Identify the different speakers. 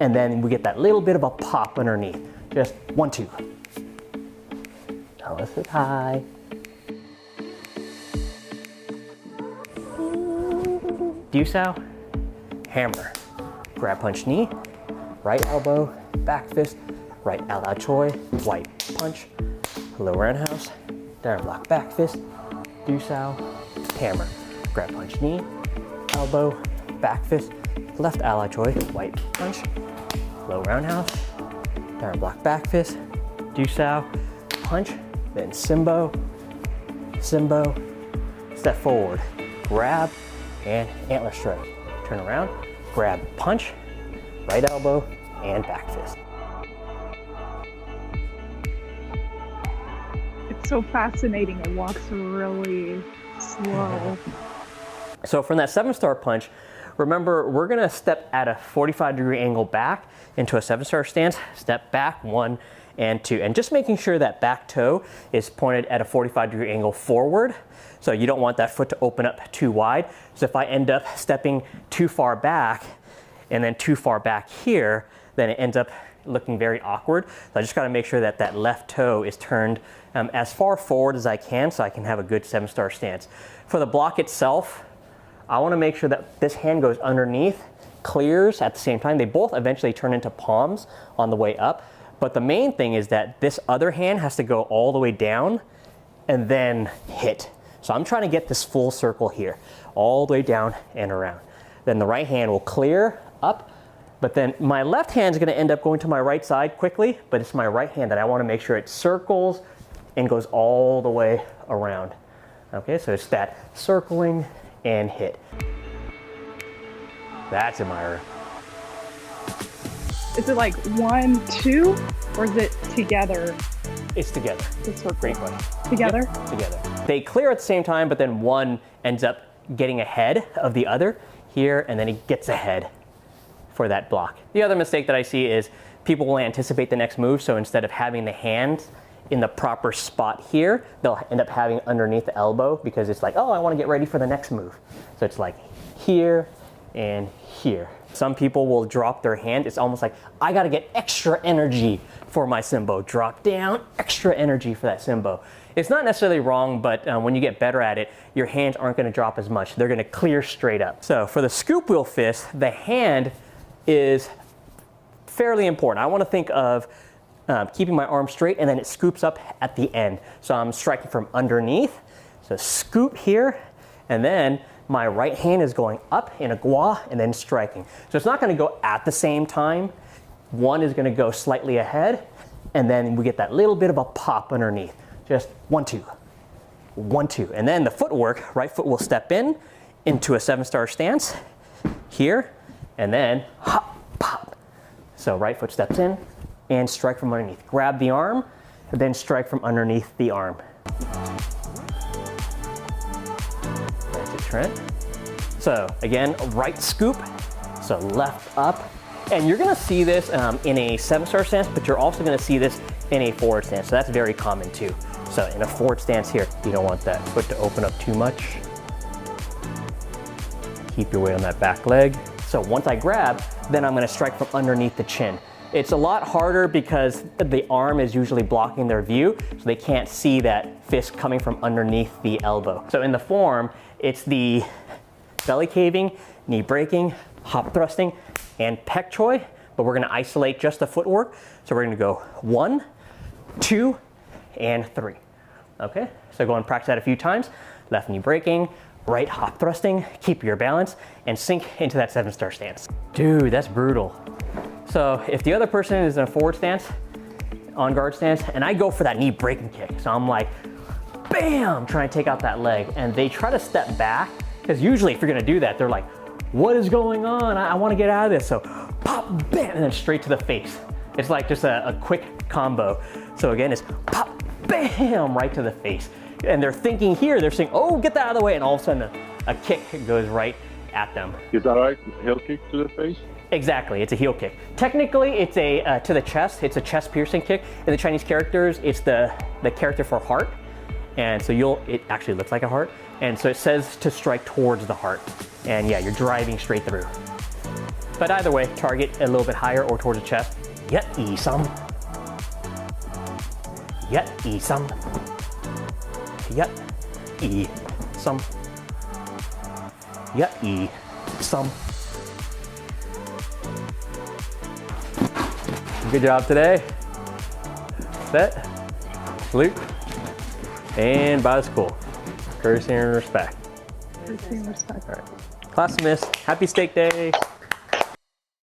Speaker 1: and then we get that little bit of a pop underneath. Just 1, 2. Tell us it's hi. Dusao, hammer, grab punch knee, right elbow, back fist, right ala choi, white punch, low roundhouse, down block back fist, Dusao, hammer, grab punch knee, elbow, back fist, left ala choi, white punch, low roundhouse, down block back fist, Dusao, punch, then Simbo, Simbo, step forward, grab, and antler strike. Turn around, grab, punch, right elbow, and back fist.
Speaker 2: It's so fascinating. It walks really slow.
Speaker 1: So from that 7-star punch, remember we're gonna step at a 45-degree angle back into a 7-star stance, step back 1 and 2, and just making sure that back toe is pointed at a 45-degree angle forward. So you don't want that foot to open up too wide. So if I end up stepping too far back and then too far back here, then it ends up looking very awkward. So I just gotta make sure that that left toe is turned as far forward as I can so I can have a good 7-star stance. For the block itself, I wanna make sure that this hand goes underneath, clears at the same time. They both eventually turn into palms on the way up. But the main thing is that this other hand has to go all the way down and then hit. So I'm trying to get this full circle here, all the way down and around. Then the right hand will clear up, but then my left hand is gonna end up going to my right side quickly, but it's my right hand that I wanna make sure it circles and goes all the way around. Okay, so it's that circling and hit. That's Amira.
Speaker 2: Is it like 1, 2, or is it together?
Speaker 1: It's together.
Speaker 2: It's so
Speaker 1: Great question.
Speaker 2: Together?
Speaker 1: Yep, together. They clear at the same time, but then one ends up getting ahead of the other here, and then he gets ahead for that block. The other mistake that I see is people will anticipate the next move, so instead of having the hand in the proper spot here, they'll end up having underneath the elbow because it's like, oh, I want to get ready for the next move. So it's like here and here. Some people will drop their hand. It's almost like, I got to get extra energy for my Simbo. Drop down, extra energy for that Simbo. It's not necessarily wrong, but when you get better at it, your hands aren't going to drop as much. They're going to clear straight up. So for the scoop wheel fist, the hand is fairly important. I want to think of keeping my arm straight, and then it scoops up at the end. So I'm striking from underneath. So scoop here, and then my right hand is going up in a gua and then striking. So it's not going to go at the same time. One is going to go slightly ahead, and then we get that little bit of a pop underneath. Just 1, 2, 1, 2. And then the footwork, right foot will step in into a 7-star stance here, and then hop, pop. So right foot steps in and strike from underneath. Grab the arm, and then strike from underneath the arm. That's it, Trent. So again, right scoop, so left up. And you're gonna see this in a 7-star stance, but you're also gonna see this in a forward stance. So that's very common too. So in a forward stance here, you don't want that foot to open up too much. Keep your weight on that back leg. So once I grab, then I'm gonna strike from underneath the chin. It's a lot harder because the arm is usually blocking their view, so they can't see that fist coming from underneath the elbow. So in the form, it's the belly caving, knee breaking, hop thrusting, and pec choi, but we're gonna isolate just the footwork. So we're gonna go 1, 2, and 3. Okay, so go and practice that a few times. Left knee breaking, right hop thrusting, keep your balance, and sink into that 7-star stance. Dude, that's brutal. So if the other person is in a forward stance, on guard stance, and I go for that knee breaking kick, so I'm like, bam, trying to take out that leg, and they try to step back, because usually if you're gonna do that, they're like, what is going on? I wanna get out of this. So pop, bam, and then straight to the face. It's like just a quick combo. So again, it's pop, bam, right to the face. And they're thinking here, they're saying, oh, get that out of the way, and all of a sudden a kick goes right at them.
Speaker 3: Is that right? Heel kick to the face?
Speaker 1: Exactly, it's a heel kick. Technically, it's a to the chest. It's a chest piercing kick. In the Chinese characters, it's the character for heart. And so it actually looks like a heart. And so it says to strike towards the heart. And yeah, you're driving straight through. But either way, target a little bit higher or towards the chest. Yet e some. Yet e some. Yet e some. Yet e some. Good job today. Set, salute, and bow to school. Courtesy and respect.
Speaker 2: Courtesy and respect.
Speaker 1: All right. Class dismissed. Happy steak day.